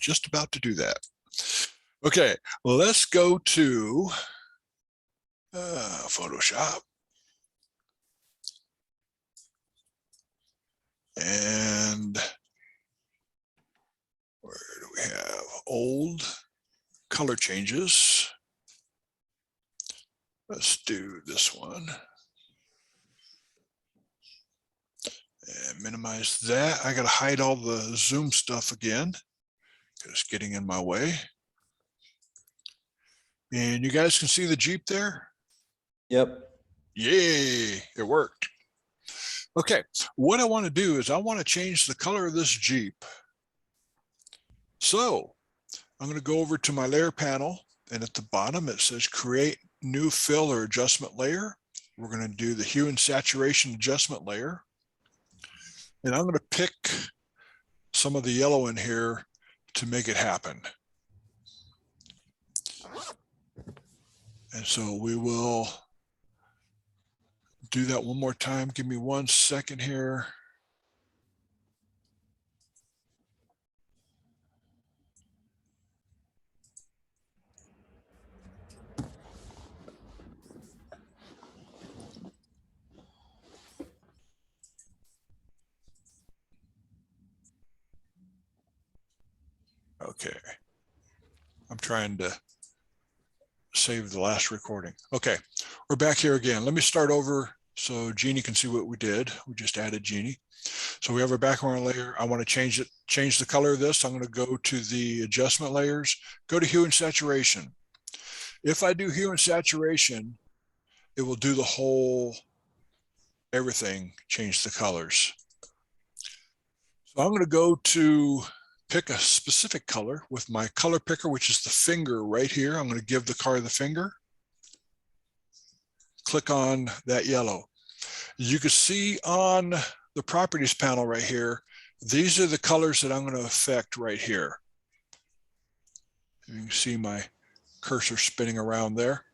just about to do that. Okay, well, let's go to Photoshop. And where do we have old color changes? Let's do this one. And minimize that. I got to hide all the zoom stuff again because it's getting in my way. And you guys can see the Jeep there? Yep. Yay, it worked. Okay, what I want to do is I want to change the color of this Jeep. So I'm going to go over to my layer panel, and at the bottom it says create new fill or adjustment layer. We're going to do the hue and saturation adjustment layer. And I'm going to pick some of the yellow in here to make it happen. And so we will do that one more time. Give me 1 second here. Okay. I'm trying to save the last recording. Okay, we're back here again. Let me start over so Jeannie can see what we did. We just added Jeannie. So we have our background layer. I want to change the color of this. I'm going to go to the adjustment layers, go to hue and saturation. If I do hue and saturation, it will do the whole everything, change the colors. So I'm going to go to pick a specific color with my color picker, which is the finger right here. I'm going to give the car the finger. Click on that yellow. You can see on the properties panel right here, these are the colors that I'm going to affect right here. You can see my cursor spinning around there.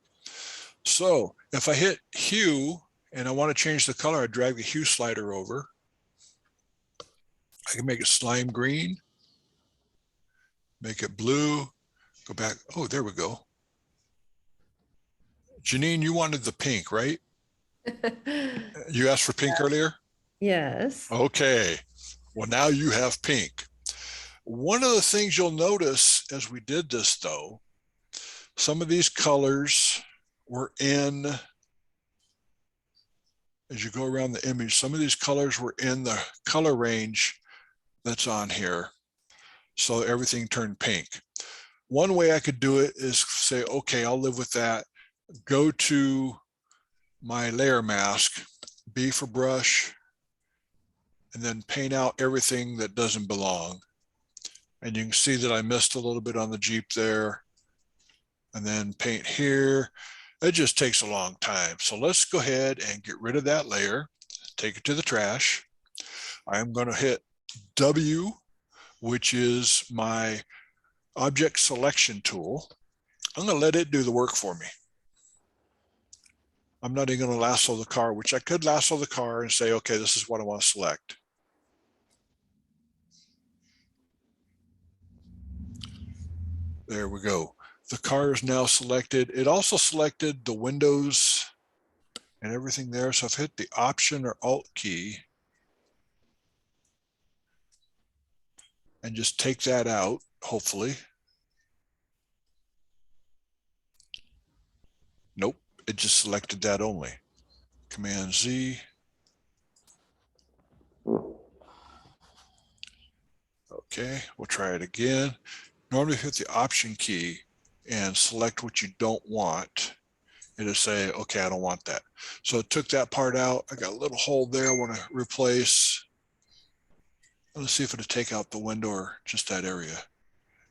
So if I hit hue and I want to change the color, I drag the hue slider over. I can make it slime green, make it blue, go back. Oh, there we go. Janine, you wanted the pink, right? You asked for pink earlier? Yes. Okay. Well, now you have pink. One of the things you'll notice as we did this, though, some of these colors were in, as you go around the image, some of these colors were in the color range that's on here. So everything turned pink. One way I could do it is say, okay, I'll live with that. Go to my layer mask, B for brush, and then paint out everything that doesn't belong. And you can see that I missed a little bit on the Jeep there. And then paint here. It just takes a long time. So let's go ahead and get rid of that layer, take it to the trash. I'm going to hit W, which is my object selection tool. I'm going to let it do the work for me. I'm not even going to lasso the car, which I could lasso the car and say, okay, this is what I want to select. There we go. The car is now selected. It also selected the windows and everything there. So I've hit the Option or Alt key and just take that out, hopefully. Nope, it just selected that only. Command Z. Okay, we'll try it again. Normally hit the Option key and select what you don't want. It'll say, okay, I don't want that. So it took that part out. I got a little hole there I want to replace. Let's see if it'll take out the window or just that area.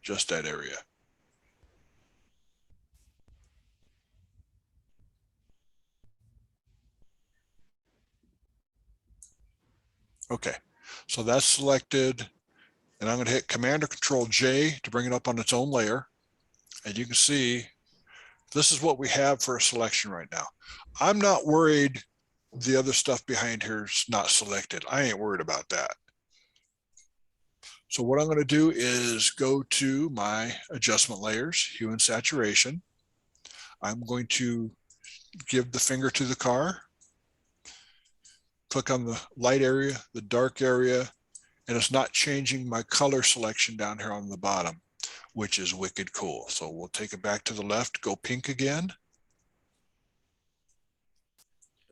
Just that area. Okay, so that's selected. And I'm going to hit Command or Control J to bring it up on its own layer. And you can see this is what we have for a selection right now. I'm not worried the other stuff behind here is not selected. I ain't worried about that. So what I'm going to do is go to my adjustment layers, hue and saturation. I'm going to give the finger to the car, click on the light area, the dark area, and it's not changing my color selection down here on the bottom, which is wicked cool. So we'll take it back to the left, go pink again.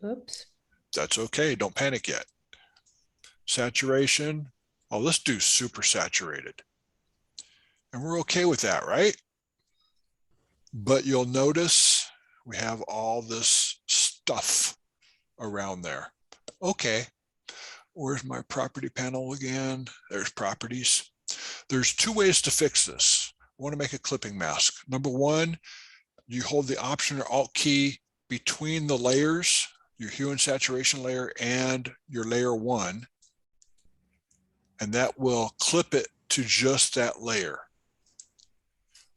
Oops. That's okay, don't panic yet. Saturation, oh, let's do super saturated. And we're okay with that, right? But you'll notice we have all this stuff around there. Okay, where's my property panel again? There's properties. There's two ways to fix this. I want to make a clipping mask. Number one, you hold the Option or Alt key between the layers, your hue and saturation layer and your layer one, and that will clip it to just that layer.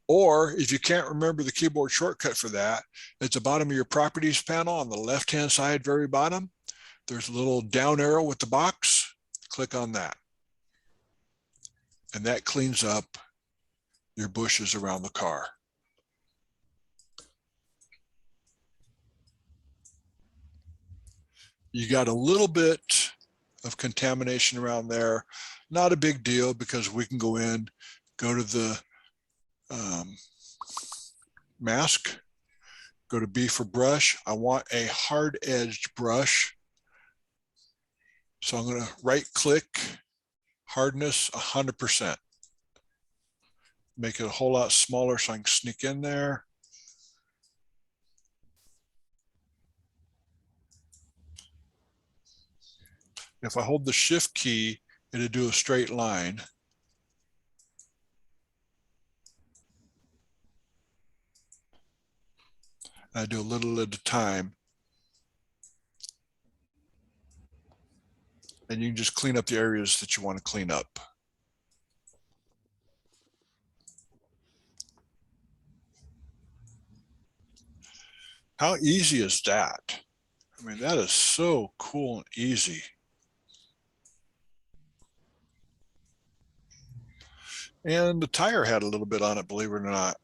Or if you can't remember the keyboard shortcut for that, at the bottom of your properties panel on the left-hand side, very bottom, there's a little down arrow with the box. Click on that. And that cleans up your bushes around the car. You got a little bit of contamination around there. Not a big deal because we can go in, go to the mask, go to B for brush. I want a hard edged brush. So I'm going to right click, hardness 100%. Make it a whole lot smaller so I can sneak in there. If I hold the shift key, it'll do a straight line. I do a little at a time. And you can just clean up the areas that you want to clean up. How easy is that? I mean, that is so cool and easy. And the tire had a little bit on it, believe it or not.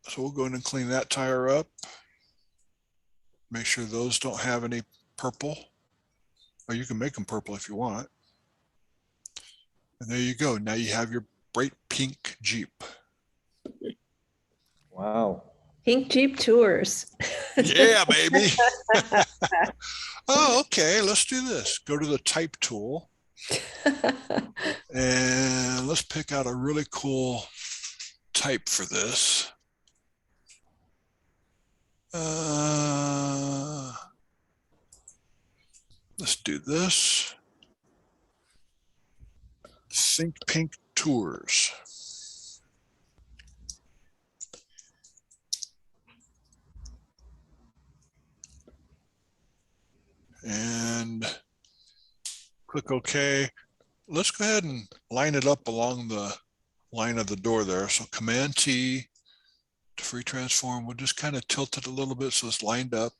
So we'll go in and clean that tire up. Make sure those don't have any purple. Or you can make them purple if you want. And there you go. Now you have your bright pink Jeep. Wow. Pink Jeep tours. Yeah, baby. Oh, okay. Let's do this. Go to the type tool. And let's pick out a really cool type for this. Let's do this. Think Pink Tours. And click OK. Let's go ahead and line it up along the line of the door there. So Command T to free transform. We'll just kind of tilt it a little bit so it's lined up.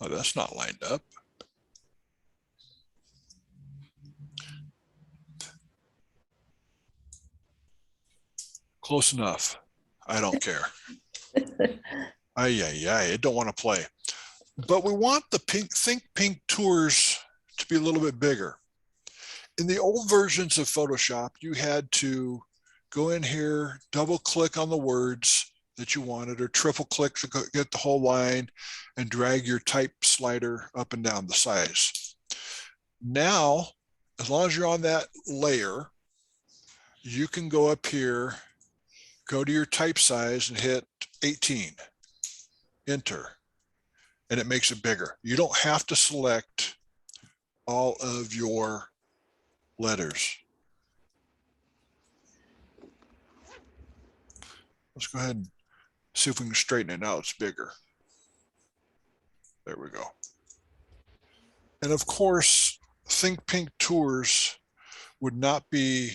Oh, that's not lined up. Close enough. I don't care. I don't want to play. But we want the Think Pink Tours to be a little bit bigger. In the old versions of Photoshop, you had to go in here, double click on the words that you wanted, or triple click to get the whole line and drag your type slider up and down the size. Now, as long as you're on that layer, you can go up here, go to your type size and hit 18, enter, and it makes it bigger. You don't have to select all of your letters. Let's go ahead and see if we can straighten it out. It's bigger. There we go. And of course, Think Pink Tours would not be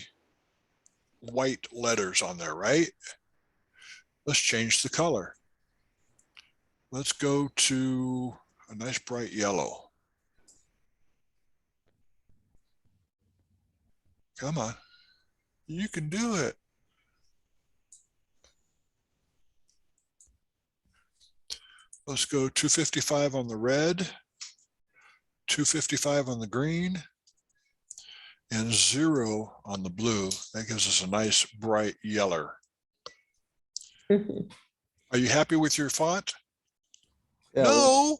white letters on there, right? Let's change the color. Let's go to a nice bright yellow. Come on. You can do it. Let's go 255 on the red, 255 on the green, and 0 on the blue. That gives us a nice bright yellow. Mhm. Are you happy with your font? Yeah, No.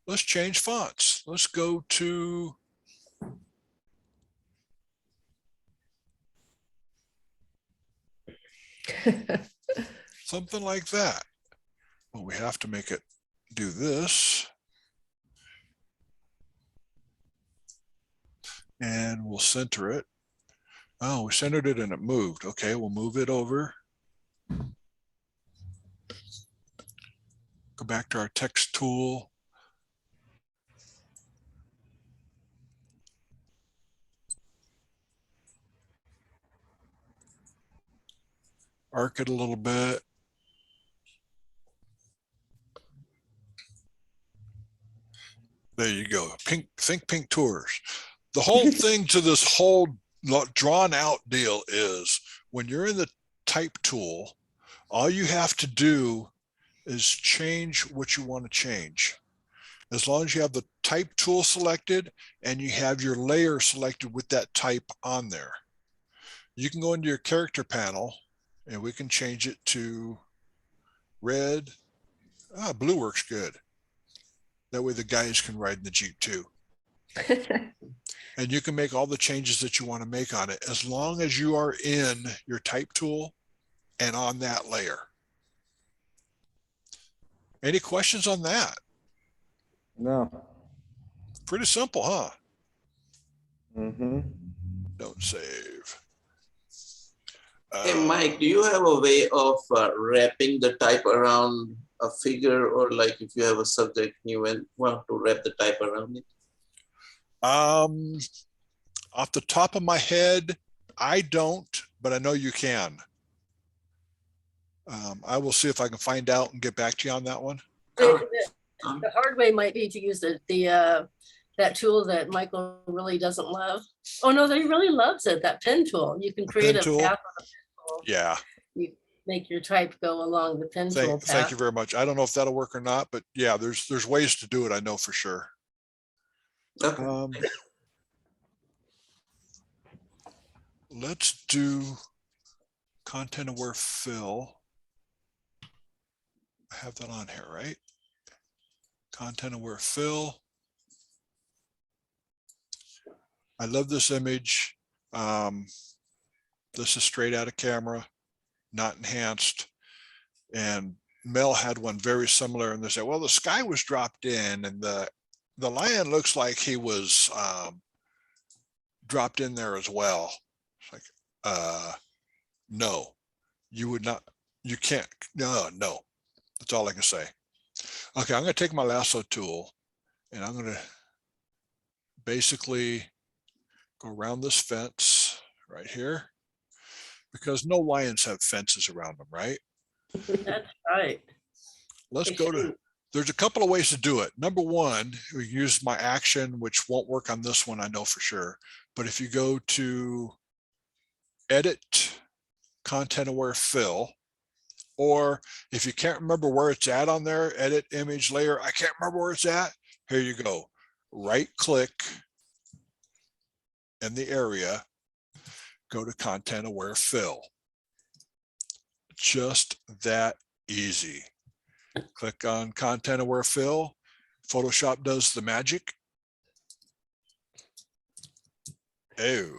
Let's change fonts. Let's go to something like that. Well, we have to make it do this. And we'll center it. Oh, we centered it and it moved. Okay, we'll move it over. Go back to our text tool. Arc it a little bit. There you go. Pink, think pink tours. The whole thing to this whole drawn out deal is when you're in the type tool, all you have to do is change what you want to change. As long as you have the type tool selected and you have your layer selected with that type on there. You can go into your character panel and we can change it to red. Blue works good. That way the guys can ride in the Jeep too. And you can make all the changes that you want to make on it as long as you are in your type tool and on that layer. Any questions on that? no. Pretty simple, huh? Mm-hmm. Don't save. Hey, Mike, do you have a way of wrapping the type around a figure, or like if you have a subject you want to wrap the type around it? Off the top of my head, I don't, but I know you can. I will see if I can find out and get back to you on that one. The hard way might be to use that tool that Michael really doesn't love. Oh no, that he really loves it. That pen tool. You can create a tool? path on the pen tool. Yeah. You make your type go along the pen tool path. Thank you very much. I don't know if that'll work or not, but yeah, there's ways to do it. I know for sure. Okay. Let's do content aware fill. I have that on here, right? Content aware fill. I love this image. This is straight out of camera, not enhanced. And Mel had one very similar, and they said, well, the sky was dropped in and the lion looks like he was dropped in there as well. It's like, no, you would not, you can't, no. That's all I can say. Okay, I'm gonna take my lasso tool and I'm gonna basically go around this fence right here, because no lions have fences around them, right? That's right. Let's They go to, shouldn't. there's a couple of ways to do it. Number one, we use my action, which won't work on this one, I know for sure. But if you go to edit, content aware fill, or if you can't remember where it's at on there, edit image layer, I can't remember where it's at. Here you go. Right click in the area, go to content aware fill. Just that easy. Click on content aware fill. Photoshop does the magic. Oh,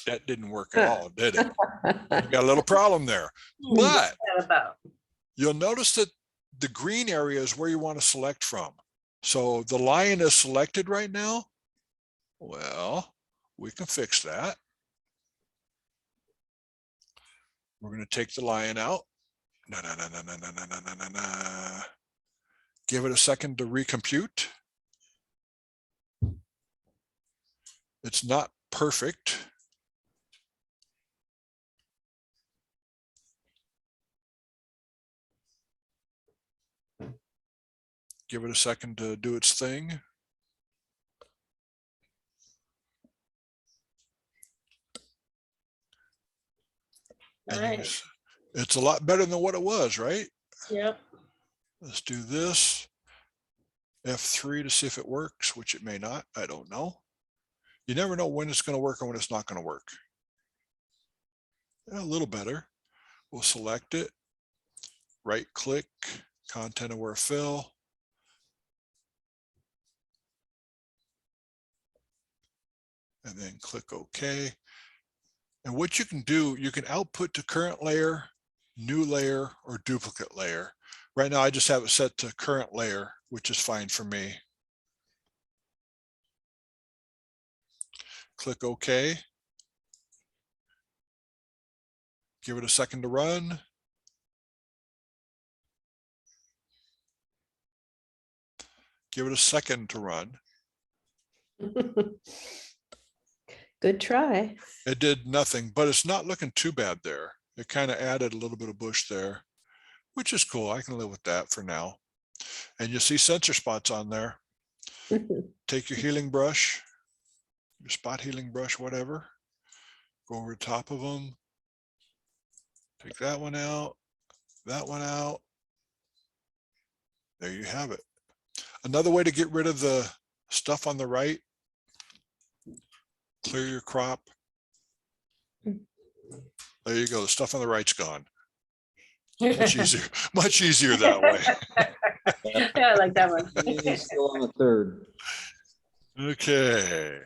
that didn't work at all, did it? Got a little problem there. But What's that about? you'll notice that the green area is where you want to select from. So the lion is selected right now. Well, we can fix that. We're going to take the lion out. No. Give it a second to recompute. It's not perfect. Give it a second to do its thing. And you can Nice. it's a lot better than what it was, right? Yep. Let's do this. F3 to see if it works, which it may not. I don't know. You never know when it's going to work and when it's not going to work. A little better. We'll select it. Right click, content aware fill. And then click OK. And what you can do, you can output to current layer, new layer, or duplicate layer. Right now, I just have it set to current layer, which is fine for me. Click OK. Give it a second to run. Give it a second to run. Good try. It did nothing, but it's not looking too bad there. It kind of added a little bit of bush there, which is cool. I can live with that for now. And you see sensor spots on there. Take your healing brush, your spot healing brush, whatever. Go over the top of them. Take that one out, that one out. There you have it. Another way to get rid of the stuff on the right, clear your crop. There you go. The stuff on the right's gone. Much easier that way. Yeah, I like that one. He's still on the third. Okay.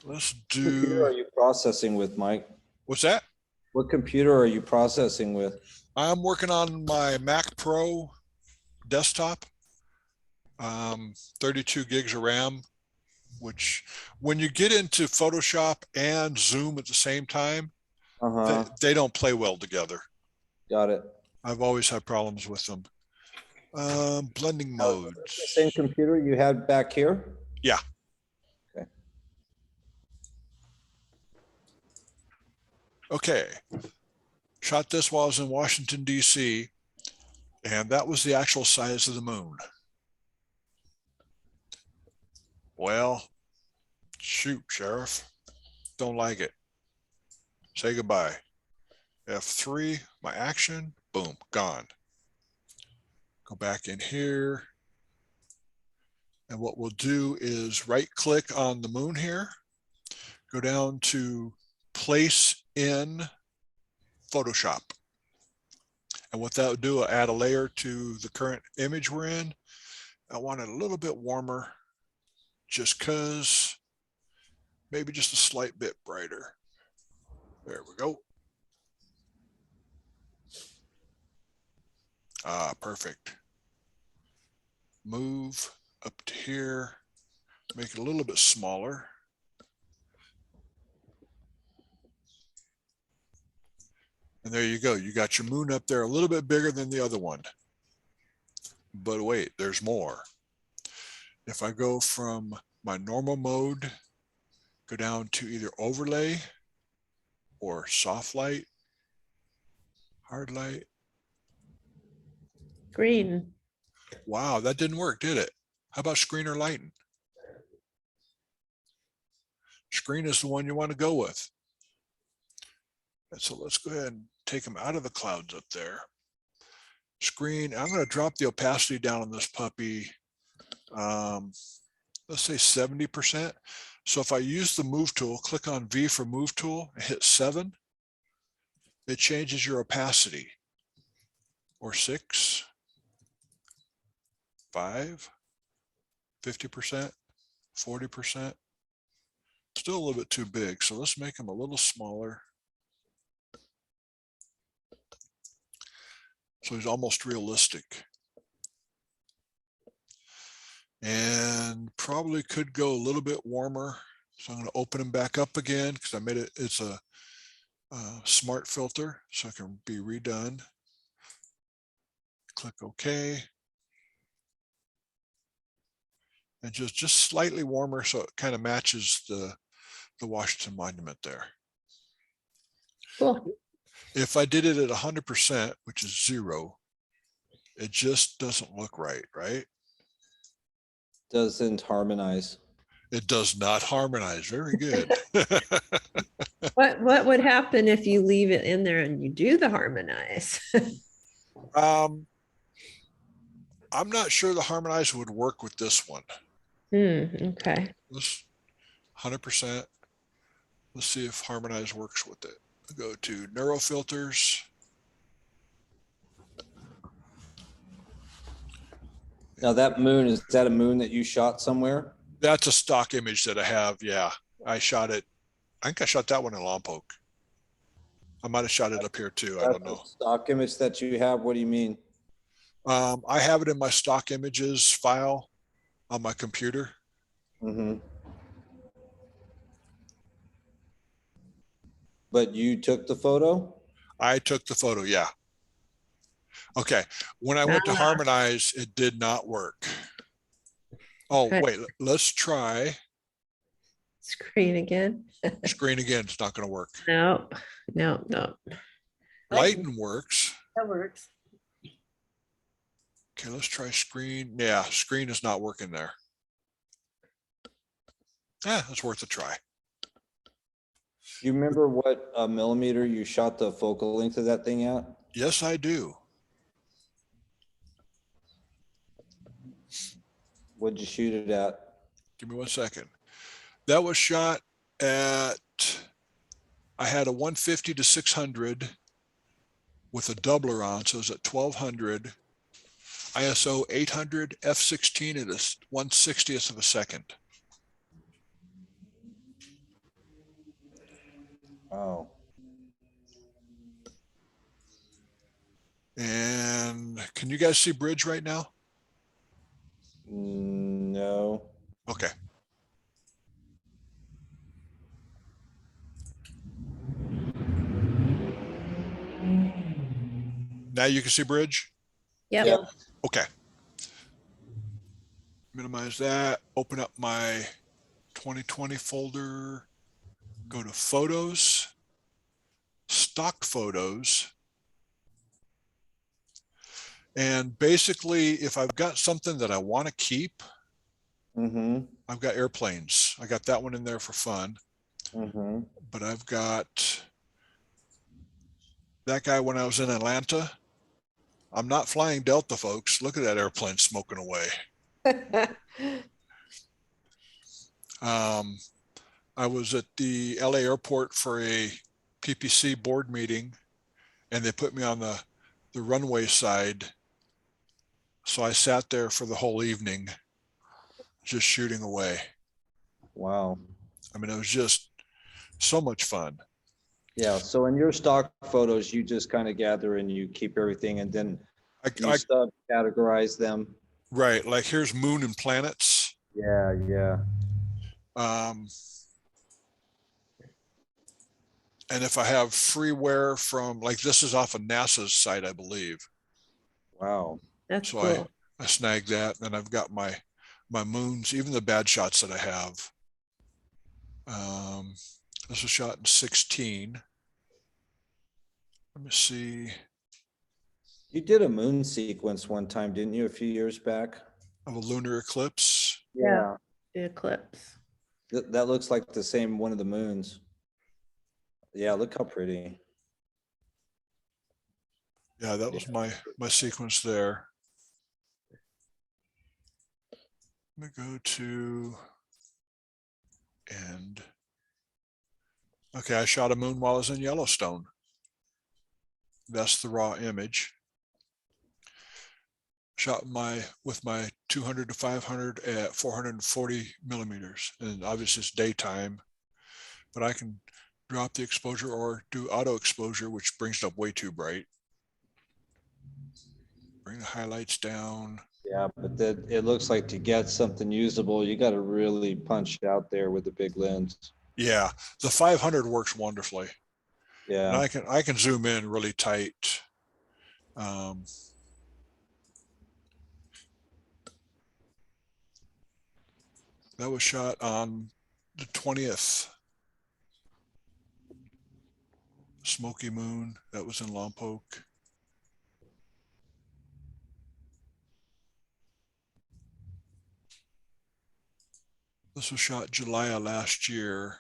Let's Computer are do, you processing with, Mike? what's that? What computer are you processing with? I'm working on my Mac Pro desktop, 32 gigs of RAM, which when you get into Photoshop and Zoom at the same time, Uh-huh, they don't play well together. got it. I've always had problems with them. Blending The modes. same computer you had back here? Yeah. Okay. Okay. Shot this while I was in Washington, D.C., and that was the actual size of the moon. Well, shoot, Sheriff. Don't like it. Say goodbye. F3, my action, boom, gone. Go back in here. And what we'll do is right click on the moon here, go down to place in Photoshop. And what that would do, I'll add a layer to the current image we're in. I want it a little bit warmer just because, maybe just a slight bit brighter. There we go. Ah, perfect. Move up to here, make it a little bit smaller. And there you go. You got your moon up there a little bit bigger than the other one. But wait, there's more. If I go from my normal mode, go down to either overlay or soft light, hard light. Green. Wow, that didn't work, did it? How about screen or lighten? Screen is the one you want to go with. And so let's go ahead and take them out of the clouds up there. Screen, I'm going to drop the opacity down on this puppy. Let's say 70%. So if I use the move tool, click on V for move tool, and hit 7, it changes your opacity. Or 6, 5, 50%, 40%. Still a little bit too big, so let's make them a little smaller. So he's almost realistic. And probably could go a little bit warmer. So I'm going to open him back up again because I made it, it's a smart filter, so it can be redone. Click OK. And just slightly warmer so it kind of matches the Washington Monument there. Cool. If I did it at 100%, which is 0, it just doesn't look right, right? Doesn't harmonize. It does not harmonize. Very good. What would happen if you leave it in there and you do the harmonize? I'm not sure the harmonize would work with this one. Okay. Let's 100%. Let's see if harmonize works with it. Go to neuro filters. Now that moon, is that a moon that you shot somewhere? That's a stock image that I have. Yeah, I shot it. I think I shot that one in Lompoc. I might have shot it up here too. I don't That's a know. stock image that you have? What do you mean? I have it in my stock images file on my computer. Mm-hmm. But you took the photo? I took the photo. Yeah. Okay. When I went to Ah. harmonize, it did not work. Oh, Okay. wait, let's try Screen again. screen again. It's not going to work. No. Lighten works. That works. Okay, let's try screen. Yeah, screen is not working there. It's worth a try. You remember what millimeter you shot the focal length of that thing at? Yes, I do. What'd you shoot it at? Give me 1 second. That was shot at, I had a 150 to 600 with a doubler on. So it was at 1200, ISO 800, f16 at a 1/60th of a second. Oh, And can you guys see bridge right now? no. Okay. Now you can see bridge? Yep. Yeah. Okay. Minimize that, open up my 2020 folder, go to photos, stock photos. And basically, if I've got something that I want to keep, Mm-hmm. I've got airplanes. I got that one in there for fun, Mm-hmm. but I've got that guy when I was in Atlanta. I'm not flying Delta, folks. Look at that airplane smoking away. I was at the LA airport for a PPC board meeting, and they put me on the runway side. So I sat there for the whole evening, just shooting away. Wow. I mean, it was just so much fun. Yeah. So in your stock photos, you just kind of gather and you keep everything and then you I sub-categorize them. right, like here's moon and planets. Yeah, yeah. And if I have freeware from, like, this is off of NASA's site, I believe. Wow. That's So cool. I snagged that, and I've got my moons, even the bad shots that I have. This was shot in 16. Let me see. You did a moon sequence one time, didn't you, a few years back? Of a lunar eclipse. Yeah. The eclipse. That looks like the same one of the moons. Yeah, look how pretty. Yeah, that was my sequence there. Let me go to end. Okay, I shot a moon while I was in Yellowstone. That's the raw image. Shot with my 200 to 500 at 440 millimeters, and obviously it's daytime, but I can drop the exposure or do auto exposure, which brings it up way too bright. Bring the highlights down. Yeah, but that it looks like to get something usable, you got to really punch it out there with a big lens. Yeah, the 500 works wonderfully. Yeah. And I can zoom in really tight. That was shot on the 20th. Smoky Moon, that was in Lompoc. This was shot July of last year.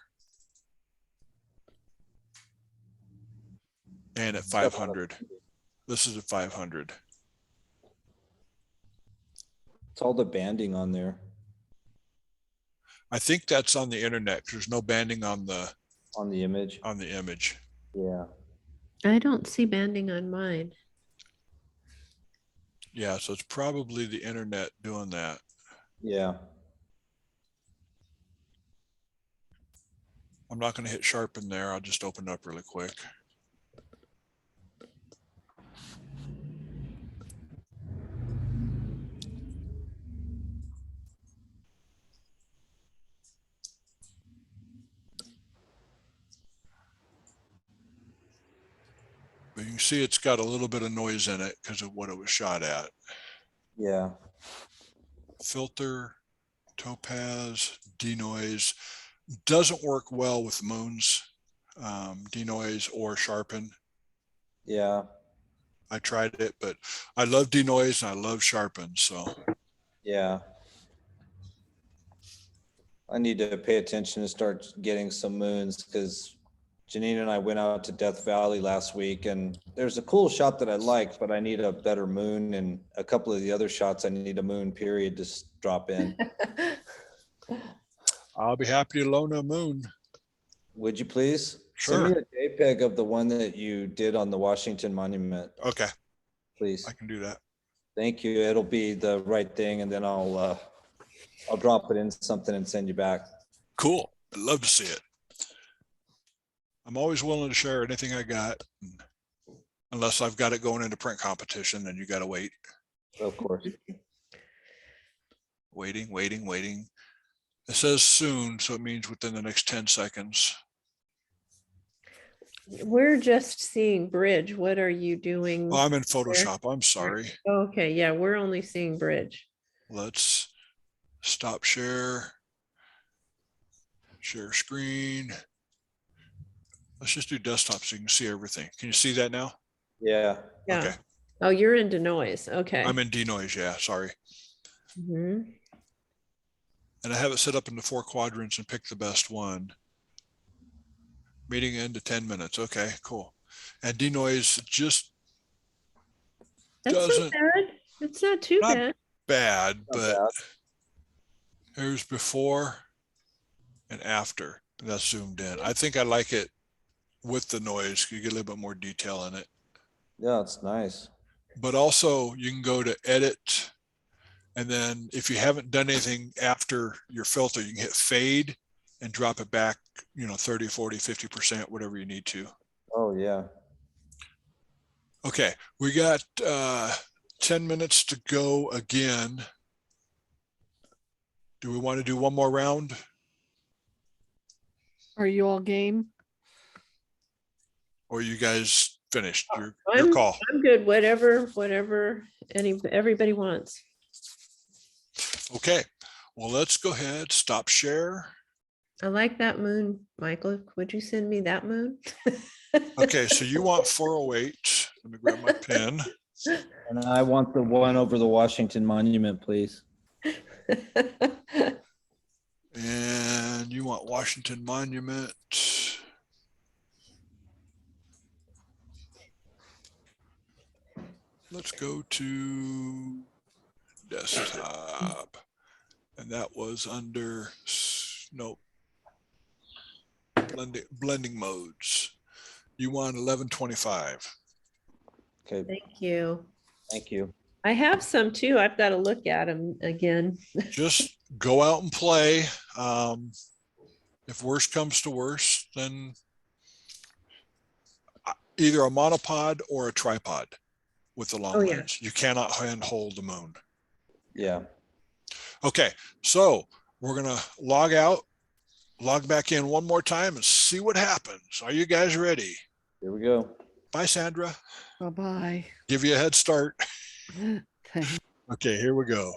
And at 500. This is at 500. It's all the banding on there. I think that's on the internet. There's no banding on the Image. image. Yeah. I don't see banding on mine. Yeah, so it's probably the internet doing that. Yeah. I'm not going to hit sharpen there. I'll just open it up really quick. But you can see it's got a little bit of noise in it because of what it was shot at. Yeah. Filter, topaz, denoise. Doesn't work well with moons, denoise or sharpen. Yeah. I tried it, but I love denoise and I love sharpen. So Yeah. I need to pay attention and start getting some moons because Janine and I went out to Death Valley last week and there's a cool shot that I liked, but I need a better moon, and a couple of the other shots I need a moon period to drop in. I'll be happy to loan a moon. Would you please? Sure. Send me a JPEG of the one that you did on the Washington Monument, Okay, please. I can do that. Thank you. It'll be the right thing, and then I'll drop it in something and send you back. Cool. I'd love to see it. I'm always willing to share anything I got, unless I've got it going into print competition, then you got to wait. Of course. Waiting. It says soon, so it means within the next 10 seconds. We're just seeing bridge. What are you doing? Oh, I'm in Photoshop. I'm sorry. Okay, yeah, we're only seeing bridge. Let's stop share. Share screen. Let's just do desktop so you can see everything. Can you see that now? Yeah. Yeah. Okay. Oh, you're into noise. Okay. I'm in denoise. Yeah, sorry. Mhm. And I have it set up into 4 quadrants and pick the best one. Meeting into 10 minutes. Okay, cool. And denoise just That's not doesn't bad. It's not too Not bad. bad, Not but bad. here's before and after. That's zoomed in. I think I like it with the noise. You get a little bit more detail in it. Yeah, it's nice. But also you can go to edit. And then if you haven't done anything after your filter, you can hit fade and drop it back, 30, 40, 50%, whatever you need to. Oh, yeah. Okay, we got 10 minutes to go again. Do we want to do one more round? Are you all game? Or you guys finished? Your I'm, call. I'm good. Whatever everybody wants. Okay, well, let's go ahead, stop share. I like that moon, Michael. Would you send me that moon? Okay, so you want 408. Let me grab my pen. And I want the one over the Washington Monument, please. And you want Washington Monument. Let's go to desktop. And that was under, nope, blending modes. You want 1125. Okay, Thank you. thank you. I have some too. I've got to look at them again. Just go out and play. If worse comes to worse, then either a monopod or a tripod with the long Oh, yeah. lens. You cannot handhold the moon. Yeah. Okay, so we're gonna log out, log back in one more time and see what happens. Are you guys ready? Here we go. Bye, Sandra. Bye-bye. Give you a head start. Thanks. Okay, here we go.